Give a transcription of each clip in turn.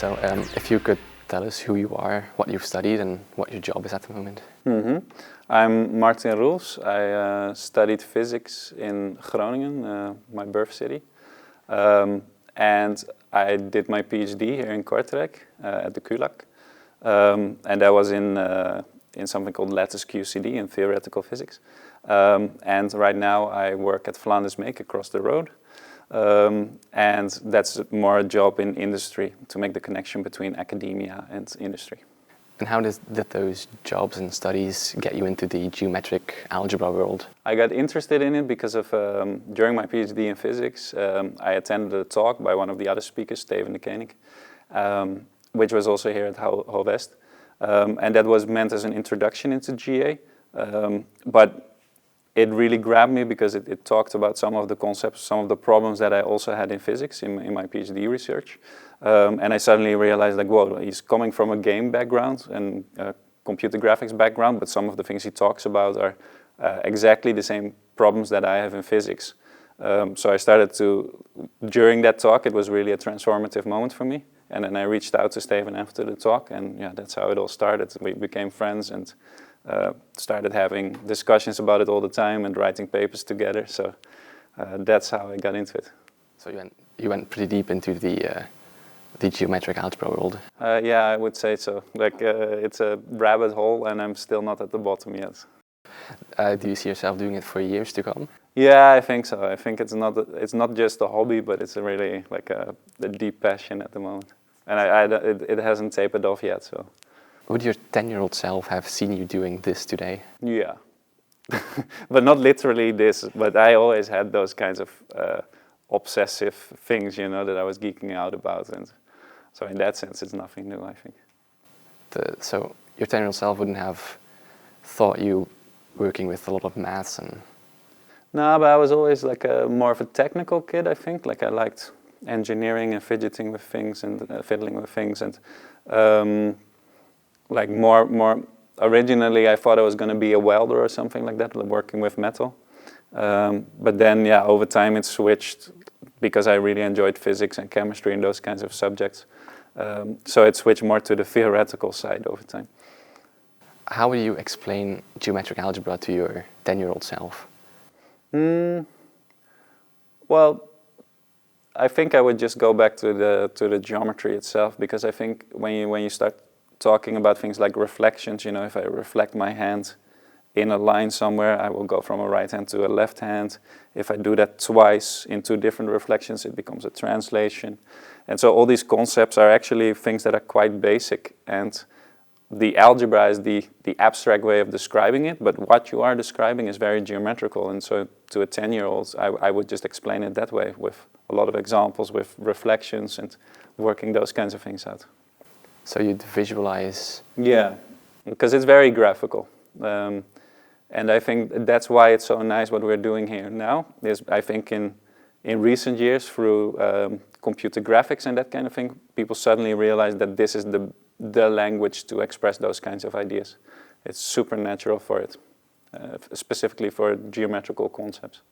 If you could tell us who you are, what you've studied, and what your job is at the moment. I'm Martin Roelfs. I studied physics in Groningen, my birth city. And I did my PhD here in Kortrijk at the KULAK. And that was in something called lattice QCD in theoretical physics. And right now I work at Flanders Make across the road. And that's more a job in industry to make the connection between academia and industry. And how did those jobs and studies get you into the geometric algebra world? I got interested in it because of, during my PhD in physics, I attended a talk by one of the other speakers, Steven de Koning, which was also here at Roelfs. And that was meant as an introduction into GA. But it really grabbed me because it talked about some of the concepts, some of the problems that I also had in physics in my PhD research. And I suddenly realized, like, whoa, he's coming from a game background and a computer graphics background, but some of the things he talks about are exactly the same problems that I have in physics. So I started to, during that talk, it was really a transformative moment for me. And then I reached out to Steven after the talk, and yeah, that's how it all started. We became friends and started having discussions about it all the time and writing papers together. So that's how I got into it. So you went pretty deep into the geometric algebra world. Yeah, I would say so. Like it's a rabbit hole, and I'm still not at the bottom yet. Do you see yourself doing it for years to come? Yeah, I think so. I think it's not just a hobby, but it's a really like a deep passion at the moment, and it hasn't tapered off yet. So. Would your 10-year-old self have seen you doing this today? Yeah, but not literally this. But I always had those kinds of obsessive things, you know, that I was geeking out about, and so in that sense, it's nothing new, I think. So your 10-year-old self wouldn't have thought you working with a lot of maths and... No, but I was always like more of a technical kid, I think. Like I liked engineering and fidgeting with things and fiddling with things, and like more originally I thought I was going to be a welder or something like that, working with metal. But then, yeah, over time it switched because I really enjoyed physics and chemistry and those kinds of subjects. So it switched more to the theoretical side over time. How would you explain geometric algebra to your 10-year-old self? Well, I think I would just go back to the geometry itself, because I think when you start talking about things like reflections, you know, if I reflect my hand in a line somewhere, I will go from a right hand to a left hand. If I do that twice in two different reflections, it becomes a translation. And so all these concepts are actually things that are quite basic, and the algebra is the abstract way of describing it, but what you are describing is very geometrical. And so to a 10-year-old, I would just explain it that way, with a lot of examples, with reflections and working those kinds of things out. So you'd visualize... Yeah, because it's very graphical. And I think that's why it's so nice what we're doing here now, is I think in recent years, through computer graphics and that kind of thing, people suddenly realize that this is the language to express those kinds of ideas. It's super natural for it, specifically for geometrical concepts.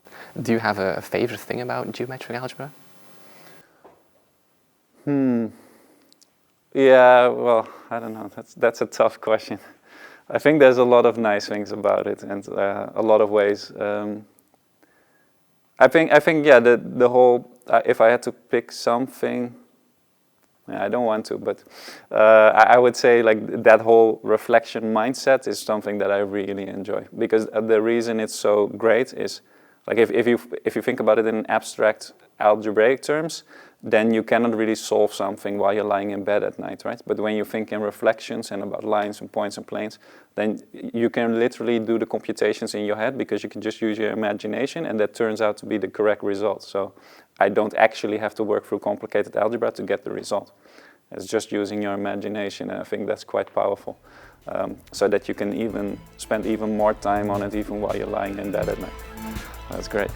Do you have a favorite thing about geometric algebra? Yeah, well, I don't know. That's a tough question. I think there's a lot of nice things about it, and a lot of ways. I think yeah, the whole. If I had to pick something, yeah, I don't want to, but I would say like that whole reflection mindset is something that I really enjoy, because the reason it's so great is, like, if you think about it in abstract algebraic terms, then you cannot really solve something while you're lying in bed at night, right? But when you think in reflections and about lines and points and planes, then you can literally do the computations in your head, because you can just use your imagination, and that turns out to be the correct result. So I don't actually have to work through complicated algebra to get the result. It's just using your imagination, and I think that's quite powerful. So that you can even spend even more time on it even while you're lying in bed at night. That's great.